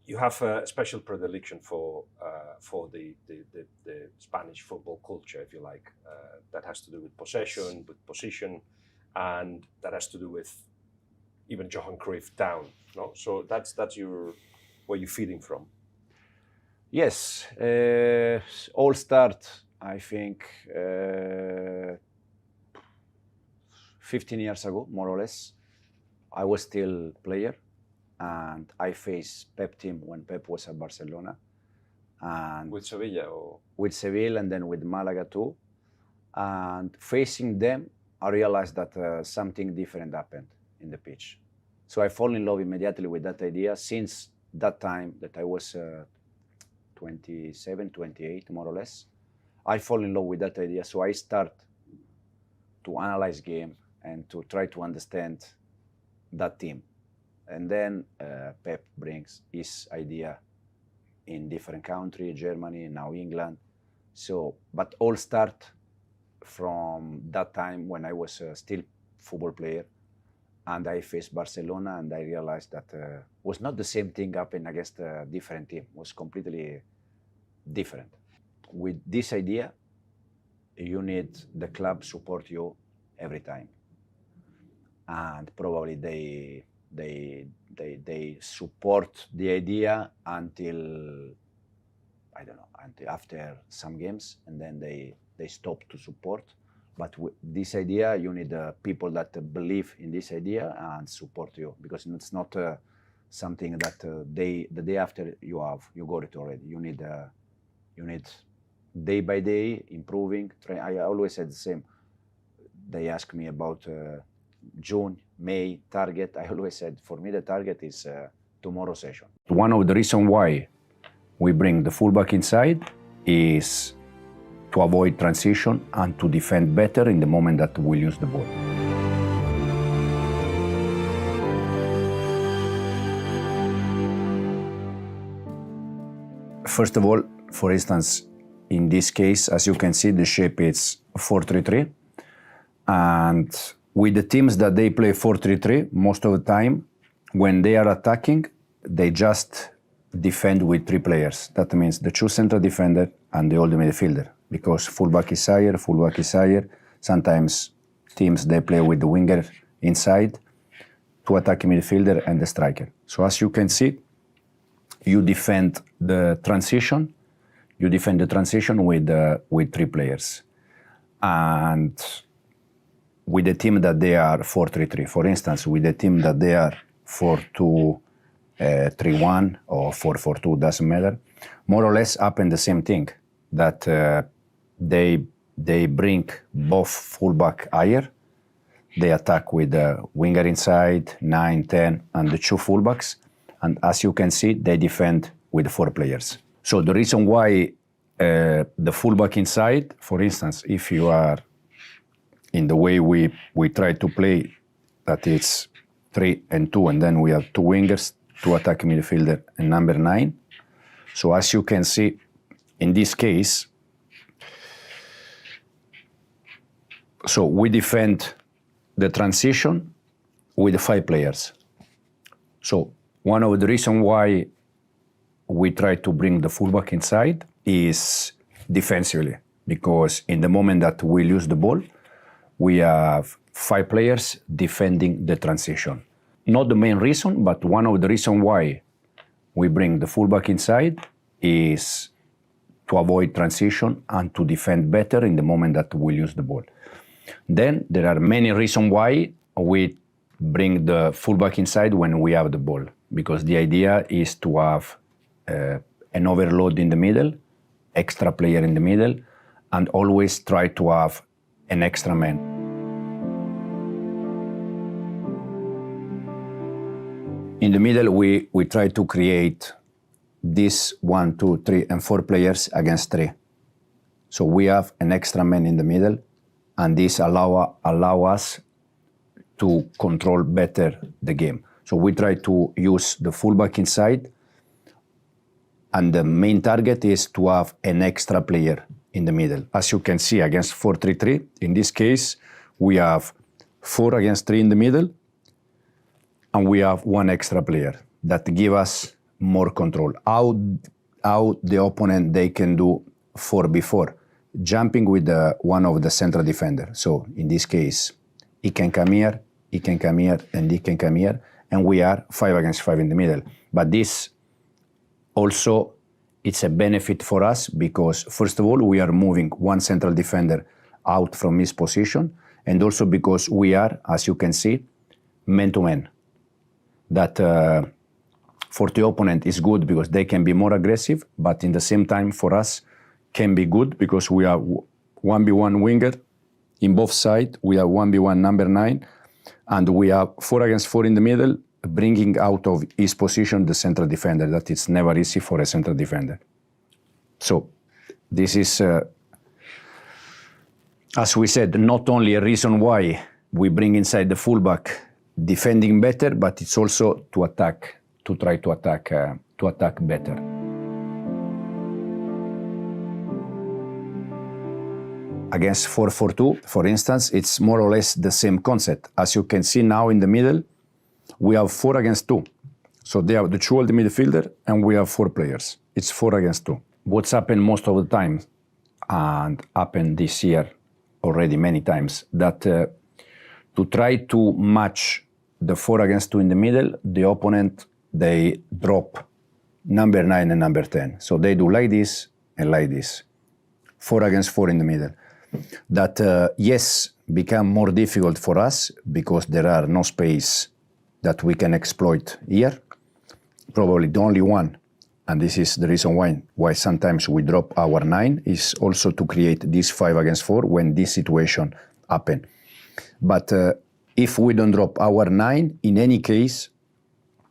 you have a special predilection for the Spanish football culture, if you like, that has to do with possession, with position, and that has to do with even Johan Cruyff down. No, so that's where you're feeding from. Yes, all start, I think, 15 years ago, more or less. I was still player, and I faced Pep team when Pep was at Barcelona. And With Sevilla? Or? With Sevilla, and then with Malaga too. And facing them, I realized that something different happened in the pitch. So I fall in love immediately with that idea. Since that time that I was 27, 28, more or less, I fall in love with that idea. So I start to analyze game and to try to understand that team. And then Pep brings his idea in different countries, Germany, now England. So, but all start from that time when I was still football player, and I faced Barcelona, and I realized that was not the same thing happening against a different team. It was completely different. With this idea, you need the club support you every time, and probably they support the idea until, I don't know, until after some games, and then they stop to support. But with this idea, you need people that believe in this idea and support you, because it's not something that the day after you got it already. You need day by day improving. I always said the same. They ask me about June, May target. I always said, for me the target is tomorrow session. One of the reasons why we bring the fullback inside is to avoid transition and to defend better in the moment that we lose the ball. First of all, for instance, in this case, as you can see, the shape is 4-3-3. And with the teams that they play 4-3-3, most of the time, when they are attacking, they just defend with 3 players. That means the 2 central defender and the old midfielder, because fullback is higher. Sometimes teams, they play with the winger inside, 2 attacking midfielder and the striker. So as you can see, you defend the transition. With 3 players. And with the team that they are 4-3-3, for instance, with the team that they are 4-2-3-1 or 4-4-2, doesn't matter, more or less happen the same thing, that they bring both fullback higher, they attack with the winger inside, 9, 10, and the 2 fullbacks, and as you can see, they defend with 4 players. So the reason why the fullback inside, for instance, if you are in the way we try to play, that it's 3 and 2, and then we have 2 wingers, 2 attacking midfielder, and number 9. So as you can see, in this case, so we defend the transition with 5 players. So one of the reasons why we try to bring the fullback inside is defensively, because in the moment that we lose the ball, we have 5 players defending the transition. Not the main reason, but one of the reasons why we bring the fullback inside is to avoid transition and to defend better in the moment that we lose the ball. Then there are many reasons why we bring the fullback inside when we have the ball, because the idea is to have an overload in the middle, extra player in the middle, and always try to have an extra man. In the middle, we try to create this 1, 2, 3, and 4 players against 3. So we have an extra man in the middle, and this allow us to control better the game. So we try to use the fullback inside, and the main target is to have an extra player in the middle. As you can see, against 4-3-3, in this case, we have 4 against 3 in the middle, and we have 1 extra player that give us more control. How the opponent they can do 4-4, jumping with one of the central defender. So in this case, he can come here, he can come here, and he can come here, and we are 5 against 5 in the middle. But this also, it's a benefit for us because, first of all, we are moving one central defender out from his position, and also because we are, as you can see, man-to-man. That for the opponent is good because they can be more aggressive, but in the same time for us can be good because we are 1v1 winger in both sides. We are 1v1 number 9, and we are 4 against 4 in the middle, bringing out of his position the central defender. That is never easy for a central defender. So this is, as we said, not only a reason why we bring inside the fullback defending better, but it's also to attack, to try to attack better. Against 4-4-2, for instance, it's more or less the same concept. As you can see now in the middle, we have 4 against 2. So they have the 2 old midfielder, and we have 4 players. It's 4 against 2. What's happened most of the time, and happened this year already many times, that to try to match the 4 against 2 in the middle, the opponent, they drop number 9 and number 10. So they do like this and like this. 4 against 4 in the middle. That, yes, become more difficult for us because there are no space that we can exploit here. Probably the only one, and this is the reason why sometimes we drop our 9, is also to create this 5 against 4 when this situation happen. But if we don't drop our 9, in any case,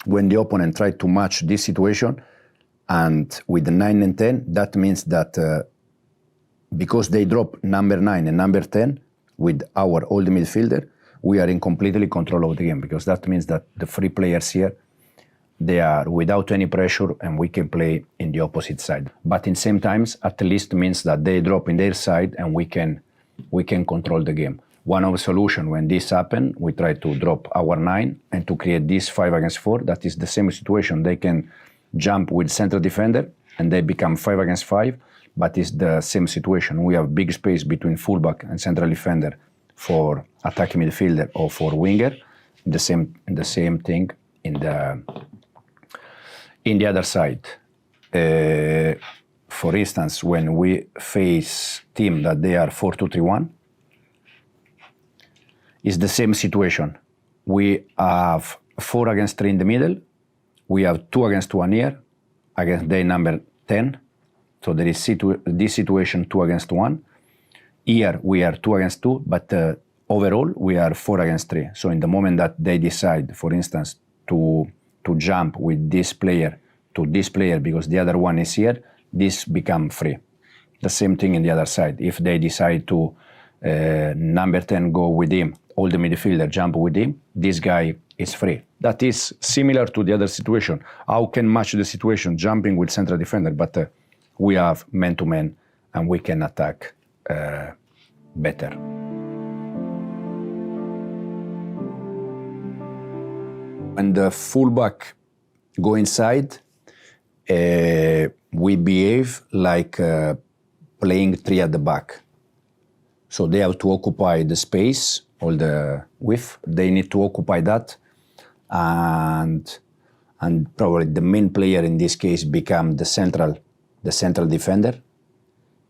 when the opponent try to match this situation, and with the 9 and 10, that means that because they drop number 9 and number 10 with our old midfielder, we are in completely control of the game, because that means that the 3 players here, they are without any pressure and we can play in the opposite side. But in same times, at least means that they drop in their side and we can control the game. One of the solution when this happen, we try to drop our 9 and to create this 5 against 4. That is the same situation. They can jump with central defender and they become 5 against 5, but it's the same situation. We have big space between fullback and central defender for attacking midfielder or for winger. The same thing in the other side. For instance, when we face team that they are 4-2-3-1, it's the same situation. We have 4 against 3 in the middle. We have 2 against 1 here, against day number 10. So there is this situation 2 against 1. Here we are 2 against 2, but overall we are 4 against 3. So in the moment that they decide, for instance, to jump with this player to this player because the other one is here, this become free. The same thing in the other side. If they decide to number 10 go with him, all the midfielder jump with him, this guy is free. That is similar to the other situation. How can match the situation jumping with central defender, but we have man-to-man and we can attack better. When the fullback go inside, we behave like playing 3 at the back. So they have to occupy the space, all the width. They need to occupy that, and probably the main player in this case become the central defender,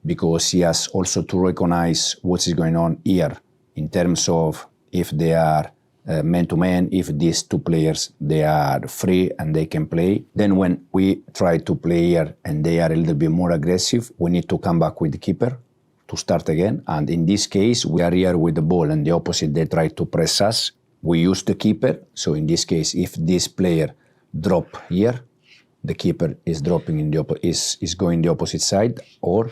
because he has also to recognize what is going on here in terms of if they are man-to-man, if these 2 players, they are free and they can play. Then when we try to play here and they are a little bit more aggressive, we need to come back with the keeper to start again. And in this case, we are here with the ball and the opposite, they try to press us. We use the keeper. So in this case, if this player drop here, the keeper is dropping in is going the opposite side, or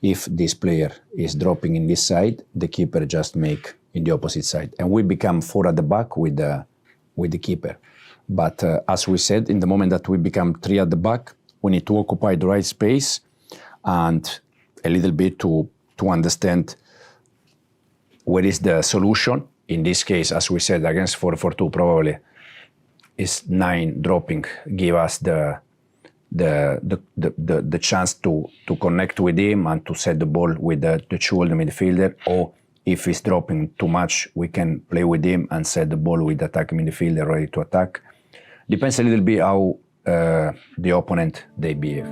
if this player is dropping in this side, the keeper just make in the opposite side, and we become 4 at the back with the keeper. But as we said, in the moment that we become 3 at the back, we need to occupy the right space and a little bit to understand what is the solution. In this case, as we said, against 4-4-2, probably is 9 dropping give us the the chance to connect with him and to set the ball with the two older midfielder, or if he's dropping too much, we can play with him and set the ball with the attacking midfielder ready to attack. Depends a little bit how the opponent they behave.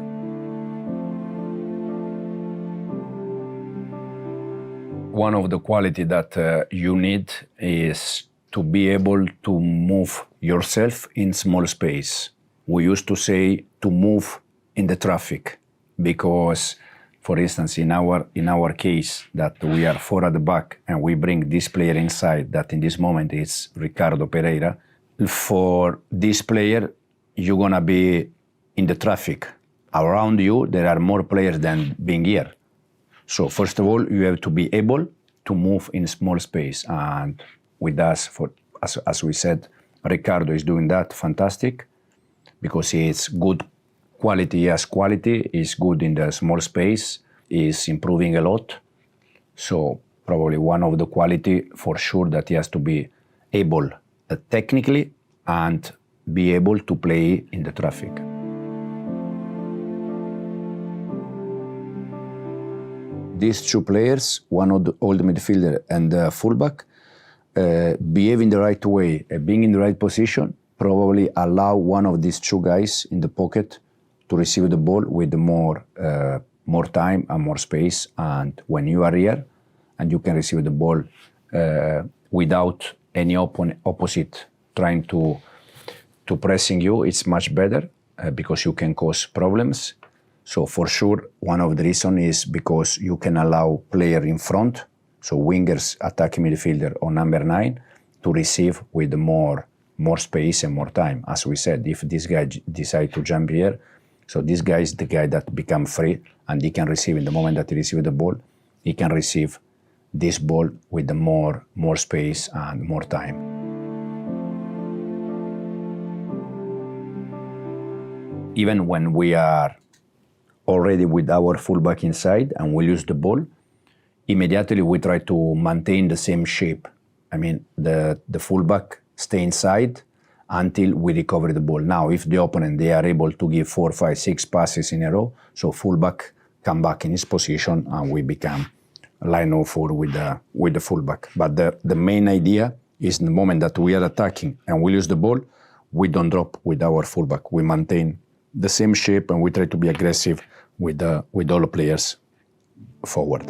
One of the quality that you need is to be able to move yourself in small space. We used to say to move in the traffic, because, for instance, in our case, that we are four at the back and we bring this player inside, that in this moment is Ricardo Pereira. For this player, you're gonna be in the traffic. Around you, there are more players than being here. So first of all, you have to be able to move in small space. And with us, as we said, Ricardo is doing that fantastic, because he is good quality, he has quality, he's good in the small space, he's improving a lot. So probably one of the quality for sure that he has to be able technically and be able to play in the traffic. These two players, one of the old midfielder and the fullback, behave in the right way, being in the right position, probably allow one of these two guys in the pocket to receive the ball with more time and more space. And when you are here and you can receive the ball without any opposite trying to pressing you, it's much better because you can cause problems. So for sure, one of the reasons is because you can allow player in front, so wingers, attacking midfielder or number 9, to receive with more space and more time. As we said, if this guy decide to jump here, so this guy is the guy that become free and he can receive in the moment that he receives the ball, he can receive this ball with the more space and more time. Even when we are already with our fullback inside and we lose the ball, immediately we try to maintain the same shape. I mean, the fullback stay inside until we recover the ball. Now, if the opponent, they are able to give 4, 5, 6 passes in a row, so fullback come back in his position and we become line of 4 with the fullback. But the main idea is the moment that we are attacking and we lose the ball, we don't drop with our fullback. We maintain the same shape and we try to be aggressive with all the players forward.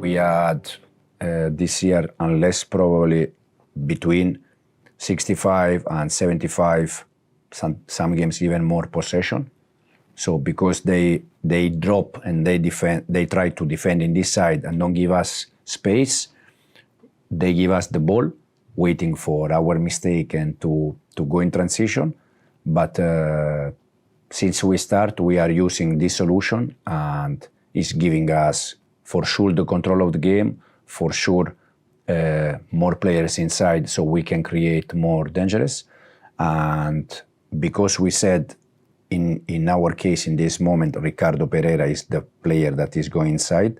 We had this year, unless probably between 65 and 75, some games even more possession. So because they drop and they try to defend in this side and don't give us space, they give us the ball, waiting for our mistake and to go in transition. But since we start, we are using this solution and it's giving us for sure the control of the game, for sure more players inside so we can create more dangerous. And because we said in our case in this moment, Ricardo Pereira is the player that is going inside,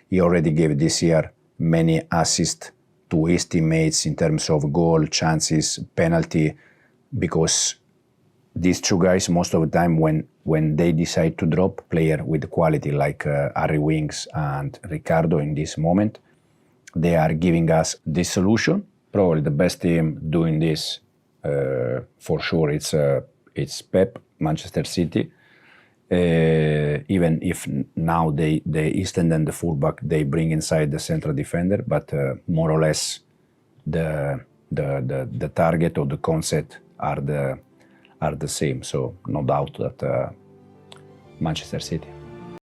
he already gave this year many assists to his teammates in terms of goal, chances, penalty, because these two guys, most of the time when they decide to drop player with quality like Harry Winks and Ricardo in this moment, they are giving us this solution. Probably the best team doing this for sure it's Pep, Manchester City. Even if now the Eastern and the fullback they bring inside the central defender, but more or less the target or the concept are the same. So no doubt that Manchester City.